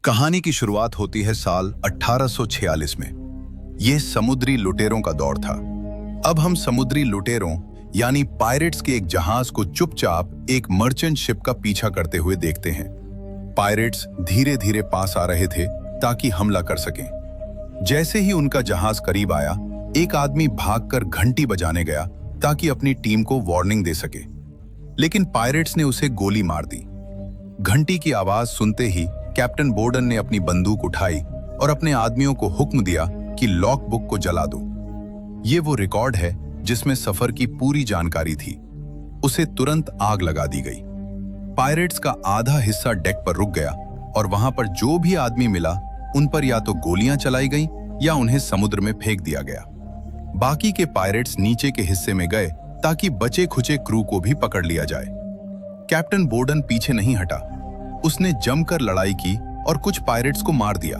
कहानी की शुरुआत होती है साल 1846 में। यह समुद्री लुटेरों का दौर था। अब हम समुद्री लुटेरों यानी पायरेट्स के एक जहाज को चुपचाप एक मर्चेंट शिप का पीछा करते हुए देखते हैं। पायरेट्स धीरे धीरे पास आ रहे थे ताकि हमला कर सकें। जैसे ही उनका जहाज करीब आया, एक आदमी भागकर घंटी बजाने गया ताकि अपनी टीम को वार्निंग दे सके, लेकिन पायरेट्स ने उसे गोली मार दी। घंटी की आवाज सुनते ही कैप्टन बोर्डन ने अपनी बंदूक उठाई और अपने आदमियों को हुक्म दिया कि लॉग बुक को जला दो। ये वो रिकॉर्ड है जिसमें सफर की पूरी जानकारी थी। उसे तुरंत आग लगा दी गई। पायरेट्स का आधा हिस्सा डेक पर रुक गया और वहां पर जो भी आदमी मिला उन पर या तो गोलियां चलाई गईं या उन्हें समुद्र में फेंक दिया गया। बाकी के पायरेट्स नीचे के हिस्से में गए ताकि बचे खुचे क्रू को भी पकड़ लिया जाए। कैप्टन बोर्डन पीछे नहीं हटा। उसने जमकर लड़ाई की और कुछ पायरेट्स को मार दिया,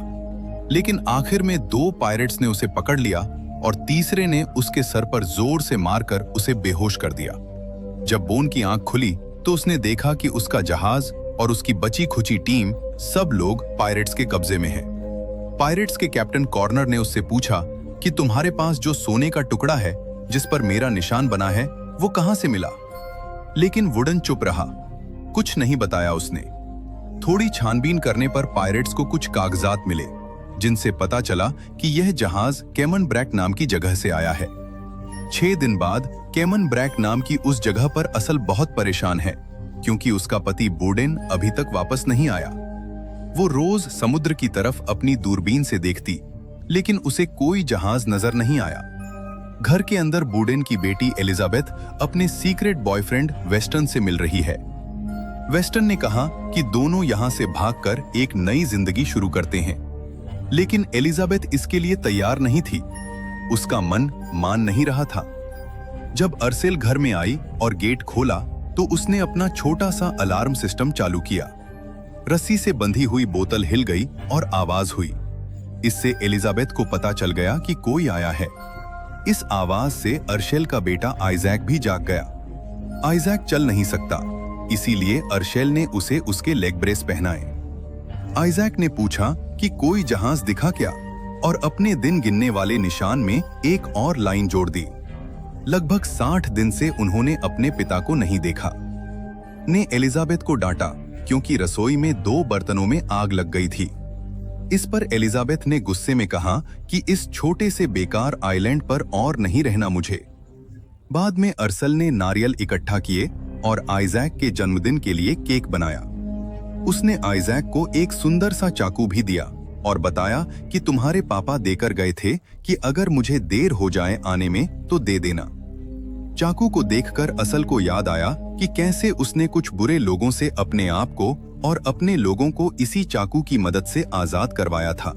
लेकिन आखिर में 2 पायरेट्स ने उसे पकड़ लिया और तीसरे ने उसके सर पर जोर से मारकर उसे बेहोश कर दिया। जब बोन की आंख खुली तो उसने देखा कि उसका जहाज और उसकी बची खुची टीम सब लोग पायरेट्स के कब्जे में है। पायरेट्स के कैप्टन कॉर्नर ने उससे पूछा कि तुम्हारे पास जो सोने का टुकड़ा है जिस पर मेरा निशान बना है वो कहां से मिला? लेकिन वुडन चुप रहा, कुछ नहीं बताया उसने। थोड़ी छानबीन करने पर पायरेट्स को कुछ कागजात मिले जिनसे पता चला कि यह जहाज कैमन ब्रैक नाम की जगह से आया है। 6 दिन बाद कैमन ब्रैक नाम की उस जगह पर असल बहुत परेशान है क्योंकि उसका पति बोर्डेन अभी तक वापस नहीं आया। वो रोज समुद्र की तरफ अपनी दूरबीन से देखती, लेकिन उसे कोई जहाज नजर नहीं आया। घर के अंदर बोर्डेन की बेटी एलिजाबेथ अपने सीक्रेट बॉयफ्रेंड वेस्टर्न से मिल रही है। वेस्टर्न ने कहा कि दोनों यहां से भागकर एक नई जिंदगी शुरू करते हैं, लेकिन एलिजाबेथ इसके लिए तैयार नहीं थी। उसका मन मान नहीं रहा था। जब अर्सेल घर में आई और गेट खोला तो उसने अपना छोटा सा अलार्म सिस्टम चालू किया। रस्सी से बंधी हुई बोतल हिल गई और आवाज हुई। इससे एलिजाबेथ को पता चल गया कि कोई आया है। इस आवाज से अर्शेल का बेटा आइजैक भी जाग गया। आइजैक चल नहीं सकता, इसीलिए अर्शेल ने उसे उसके लेग ब्रेस पहनाए। आइजैक ने पूछा कि कोई जहाज दिखा क्या, और अपने दिन गिनने वाले निशान में एक और लाइन जोड़ दी। लगभग 60 दिन से उन्होंने अपने पिता को नहीं देखा। ने एलिजाबेथ को डांटा क्योंकि रसोई में 2 बर्तनों में आग लग गई थी। इस पर एलिजाबेथ ने गुस्से में कहा कि इस छोटे से बेकार आइलैंड पर और नहीं रहना मुझे। बाद में अर्सल ने नारियल इकट्ठा किए और आइजैक के जन्मदिन के लिए केक बनाया। उसने आइजैक को एक सुंदर सा चाकू भी दिया और बताया कि तुम्हारे पापा देकर गए थे कि अगर मुझे देर हो जाए आने में तो दे देना। चाकू को देखकर असल को याद आया कि कैसे उसने कुछ बुरे लोगों से अपने आप को और अपने लोगों को इसी चाकू की मदद से आजाद करवाया था।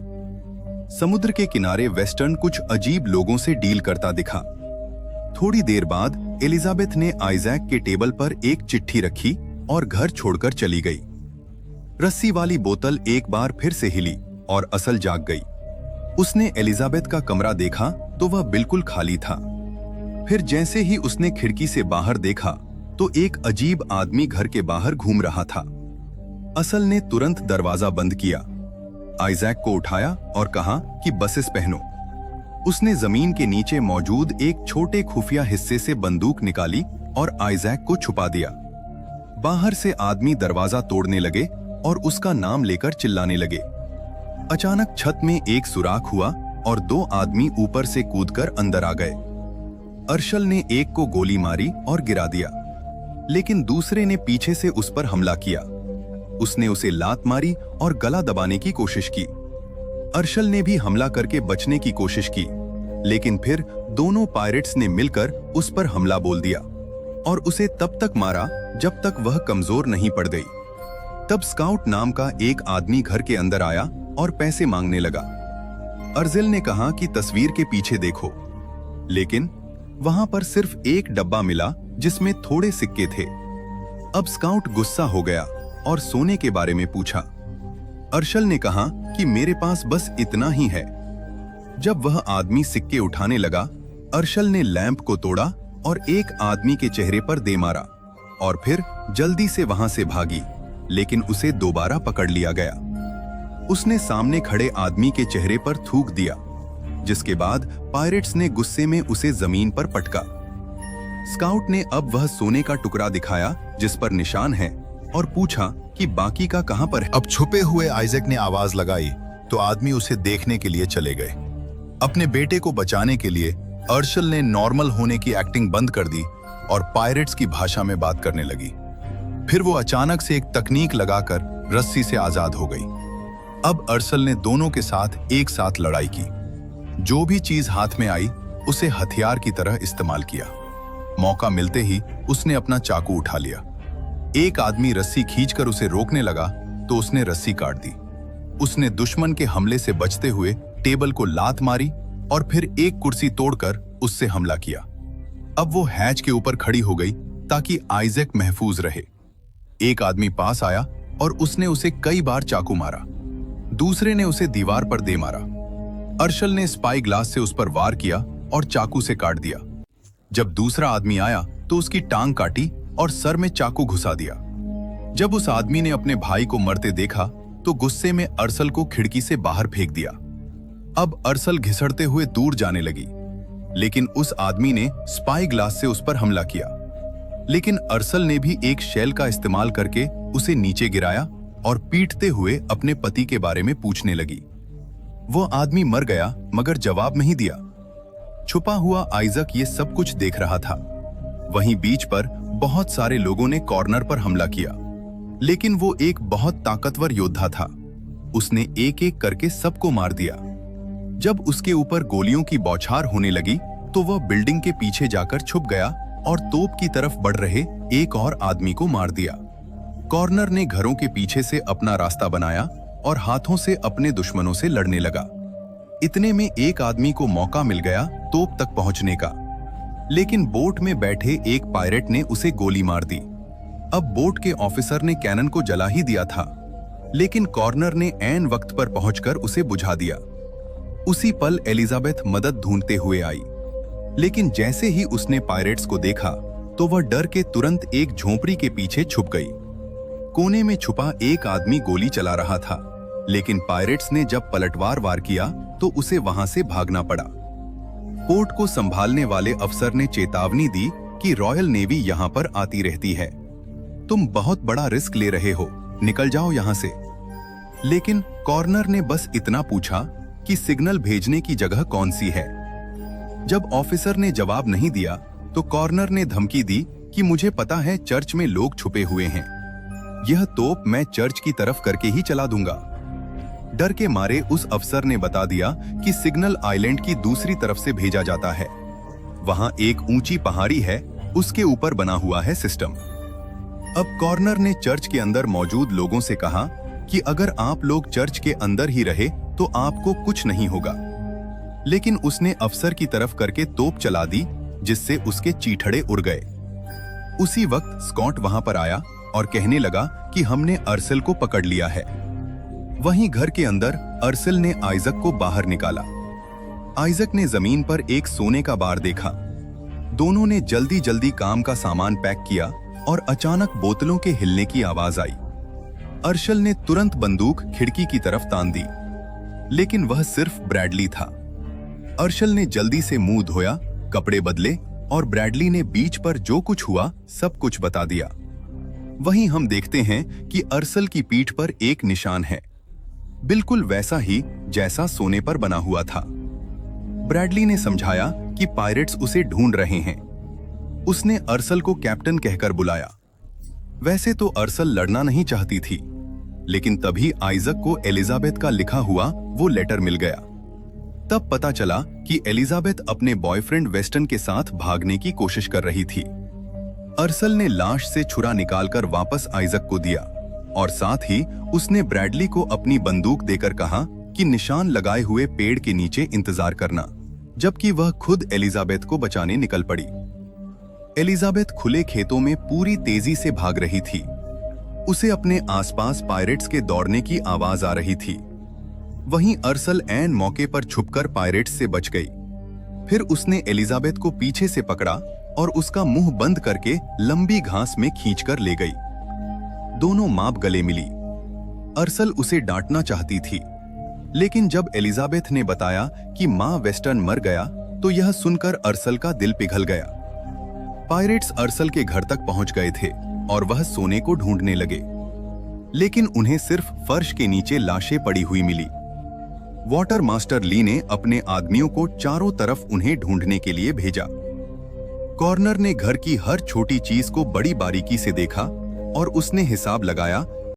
समुद्र के किनारे वेस्टर्न कुछ अजीब लोगों से डील करता दिखा। थोड़ी देर बाद एलिजाबेथ ने आइजैक के टेबल पर एक चिट्ठी रखी और घर छोड़कर चली गई। रस्सी वाली बोतल एक बार फिर से हिली और असल जाग गई। उसने एलिजाबेथ का कमरा देखा तो वह बिल्कुल खाली था। फिर जैसे ही उसने खिड़की से बाहर देखा तो एक अजीब आदमी घर के बाहर घूम रहा था। असल ने तुरंत दरवाजा बंद किया, आइजैक को उठाया और कहा कि बसेस पहनो। उसने जमीन के नीचे मौजूद एक छोटे खुफिया हिस्से से बंदूक निकाली और आइजैक को छुपा दिया। बाहर से आदमी दरवाजा तोड़ने लगे और उसका नाम लेकर चिल्लाने लगे। अचानक छत में एक सुराख हुआ और 2 आदमी ऊपर से कूदकर अंदर आ गए। अर्शल ने एक को गोली मारी और गिरा दिया, लेकिन दूसरे ने पीछे से उस पर हमला किया। उसने उसे लात मारी और गला दबाने की कोशिश की। अर्शल ने भी हमला करके बचने की कोशिश की, लेकिन फिर दोनों पायरेट्स ने मिलकर उस पर हमला बोल दिया और उसे तब तक मारा जब तक वह कमजोर नहीं पड़ गई। तब स्काउट नाम का एक आदमी घर के अंदर आया और पैसे मांगने लगा। अर्जेल ने कहा कि तस्वीर के पीछे देखो, लेकिन वहां पर सिर्फ एक डब्बा मिला जिसमें थोड़े सिक्के थे। अब स्काउट गुस्सा हो गया और सोने के बारे में पूछा। अर्शल ने कहा कि मेरे पास बस इतना ही है। जब वह आदमी सिक्के उठाने लगा, अर्शल ने लैंप को तोड़ा और एक आदमी के चेहरे पर दे मारा और फिर जल्दी से वहां से भागी, लेकिन उसे दोबारा पकड़ लिया गया। उसने सामने खड़े आदमी के चेहरे पर थूक दिया, जिसके बाद पायरेट्स ने गुस्से में उसे जमीन पर पटका। स्काउट ने अब वह सोने का टुकड़ा दिखाया जिस पर निशान है और पूछा कि बाकी का कहां पर है। अब छुपे हुए आइजैक ने आवाज लगाई तो आदमी उसे देखने के लिए चले गए। अपने बेटे को बचाने के लिए अर्शल ने नॉर्मल होने की एक्टिंग बंद कर दी और पायरेट्स की भाषा में बात करने लगी। फिर वो अचानक से एक तकनीक लगाकर रस्सी से आजाद हो गई। अब अर्शल ने दोनों के साथ एक साथ लड़ाई की। जो भी चीज हाथ में आई उसे हथियार की तरह इस्तेमाल किया। मौका मिलते ही उसने अपना चाकू उठा लिया। एक आदमी रस्सी खींचकर उसे रोकने लगा तो उसने रस्सी काट दी। उसने दुश्मन के हमले से बचते हुए टेबल को लात मारी और फिर एक कुर्सी तोड़कर उससे हमला किया। अब वो हैच के ऊपर खड़ी हो गई ताकि आइजैक महफूज रहे। एक आदमी पास आया और उसने उसे कई बार चाकू मारा। दूसरे ने उसे दीवार पर दे मारा। अर्शल ने स्पाई ग्लास से उस पर वार किया और चाकू से काट दिया। जब दूसरा आदमी आया तो उसकी टांग काटी और सर में चाकू घुसा दिया। जब उस आदमी ने अपने भाई को मरते देखा तो गुस्से में अर्शल को खिड़की से बाहर फेंक दिया। अब अर्शल घिसड़ते हुए दूर जाने लगी, लेकिन उस आदमी ने स्पाई ग्लास से उस पर हमला किया। लेकिन अर्शल ने भी एक शेल का इस्तेमाल करके उसे नीचे गिराया और पीटते हुए अपने पति के बारे में पूछने लगी। वो आदमी मर गया मगर जवाब नहीं दिया। छुपा हुआ आइजैक ये सब कुछ देख रहा था। वहीं बीच पर बहुत सारे लोगों ने कॉर्नर पर हमला किया, लेकिन वो एक बहुत ताकतवर योद्धा था। उसने एक एक करके सबको मार दिया। जब उसके ऊपर गोलियों की बौछार होने लगी तो वह बिल्डिंग के पीछे जाकर छुप गया और तोप की तरफ बढ़ रहे एक और आदमी को मार दिया। कॉर्नर ने घरों के पीछे से अपना रास्ता बनाया और हाथों से अपने दुश्मनों से लड़ने लगा। इतने में एक आदमी को मौका मिल गया तोप तक पहुंचने का, लेकिन बोट में बैठे एक पायरेट ने उसे गोली मार दी। अब बोट के ऑफिसर ने कैनन को जला ही दिया था, लेकिन कॉर्नर ने ऐन वक्त पर पहुंचकर उसे बुझा दिया। उसी पल एलिजाबेथ मदद ढूंढते हुए आई, लेकिन जैसे ही उसने पायरेट्स को देखा तो वह डर के तुरंत एक झोपड़ी के पीछे छुप गई। कोने में छुपा एक आदमी गोली चला रहा था, लेकिन पायरेट्स ने जब पलटवार वार किया तो उसे वहां से भागना पड़ा। पोर्ट को संभालने वाले अफसर ने चेतावनी दी कि रॉयल नेवी यहां पर आती रहती है। तुम बहुत बड़ा रिस्क ले रहे हो, निकल जाओ यहां से। लेकिन कॉर्नर ने बस इतना पूछा कि सिग्नल भेजने की जगह कौन सी है। जब ऑफिसर ने जवाब नहीं दिया तो कॉर्नर ने धमकी दी कि मुझे पता है चर्च में लोग छुपे हुए हैं। यह तोप मैं चर्च की तरफ करके ही चला दूंगा। डर के मारे उस अफसर ने बता दिया कि सिग्नल आइलैंड की दूसरी तरफ से भेजा जाता है। वहां एक ऊंची पहाड़ी है, उसके ऊपर बना हुआ है सिस्टम। अब कॉर्नर ने चर्च के अंदर मौजूद लोगों से कहा कि अगर आप लोग चर्च के अंदर ही रहे तो आपको कुछ नहीं होगा। लेकिन उसने अफसर की तरफ करके तोप चला दी, जिससे उसके चीथड़े उड़ गए। उसी वक्त स्कॉट वहां पर आया और कहने लगा कि हमने अर्शल को पकड़ लिया है। वहीं घर के अंदर अर्शल ने आइजैक को बाहर निकाला। आइजैक ने जमीन पर एक सोने का बार देखा। दोनों ने जल्दी जल्दी काम का सामान पैक किया और अचानक बोतलों के हिलने की आवाज आई। अर्शल ने तुरंत बंदूक खिड़की की तरफ तान दी, लेकिन वह सिर्फ ब्रैडली था। अर्शल ने जल्दी से मुंह धोया, कपड़े बदले और ब्रैडली ने बीच पर जो कुछ हुआ सब कुछ बता दिया। वहीं हम देखते हैं कि अर्शल की पीठ पर एक निशान है, बिल्कुल वैसा ही जैसा सोने पर बना हुआ था। ब्रैडली ने समझाया कि पायरेट्स उसे ढूंढ रहे हैं। उसने अर्शल को कैप्टन कहकर बुलाया। वैसे तो अर्शल लड़ना नहीं चाहती थी, लेकिन तभी आइजैक को एलिजाबेथ का लिखा हुआ वो लेटर मिल गया। तब पता चला कि एलिजाबेथ अपने बॉयफ्रेंड वेस्टन के साथ भागने की कोशिश कर रही थी। अर्शल ने लाश से छुरा निकालकर वापस आइजैक को दिया और साथ ही उसने ब्रैडली को अपनी बंदूक देकर कहा कि निशान लगाए हुए पेड़ के नीचे इंतजार करना, जबकि वह खुद एलिजाबेथ को बचाने निकल पड़ी। एलिजाबेथ खुले खेतों में पूरी तेजी से भाग रही थी। उसे अपने आसपास पायरेट्स के दौड़ने की आवाज आ रही थी। वहीं अर्शल ऐन मौके पर छुपकर पायरेट्स से बच गई। फिर उसने एलिजाबेथ को पीछे से पकड़ा और उसका मुंह बंद करके लंबी घास में खींचकर ले गई। दोनों मां गले मिली। अर्सल उसे डांटना चाहती थी, लेकिन जब एलिजाबेथ ने बताया कि माँ वेस्टर्न मर गया तो यह सुनकर अर्सल का दिल पिघल गया। पायरेट्स अर्सल के घर तक पहुंच गए थे और वह सोने को ढूंढने लगे, लेकिन उन्हें सिर्फ फर्श के नीचे लाशें पड़ी हुई मिली। वाटर मास्टर ली ने अपने आदमियों को चारों तरफ उन्हें ढूंढने के लिए भेजा। कॉर्नर ने घर की हर छोटी चीज को बड़ी बारीकी से देखा और उसने हिसाब लगाया